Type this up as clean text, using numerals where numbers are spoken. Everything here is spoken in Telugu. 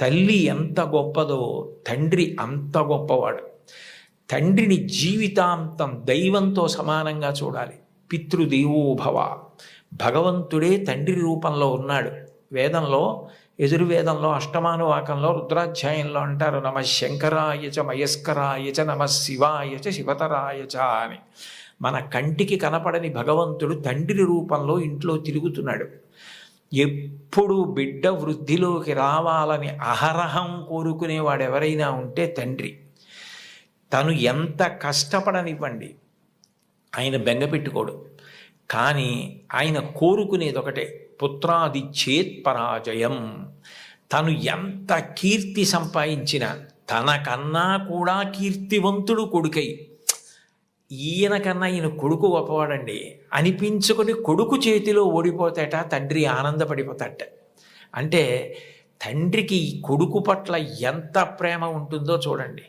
తల్లి ఎంత గొప్పదో తండ్రి అంత గొప్పవాడు. తండ్రిని జీవితాంతం దైవంతో సమానంగా చూడాలి. పితృదేవోభవ, భగవంతుడే తండ్రి రూపంలో ఉన్నాడు. వేదంలో, యజుర్వేదంలో అష్టమానువాకంలో రుద్రాధ్యాయంలో అంటారు, నమ శంకరాయ చ మయస్కరాయ చ నమ శివాయ చ శివతరాయ చ అని. మన కంటికి కనపడని భగవంతుడు తండ్రి రూపంలో ఇంట్లో తిరుగుతున్నాడు. ఎప్పుడు బిడ్డ వృద్ధిలోకి రావాలని అహరహం కోరుకునేవాడు ఎవరైనా ఉంటే తండ్రి. తను ఎంత కష్టపడనివ్వండి, ఆయన బెంగ పెట్టుకోడు. కానీ ఆయన కోరుకునేది ఒకటే, పుత్రాది చేత్ పరాజయం. తను ఎంత కీర్తి సంపాదించినా తనకన్నా కూడా కీర్తివంతుడు కొడుకై, ఈయనకన్నా ఈయన కొడుకు గొప్పవాడండి అనిపించుకొని కొడుకు చేతిలో ఓడిపోతాట తండ్రి ఆనందపడిపోతాట. అంటే తండ్రికి ఈ కొడుకు పట్ల ఎంత ప్రేమ ఉంటుందో చూడండి.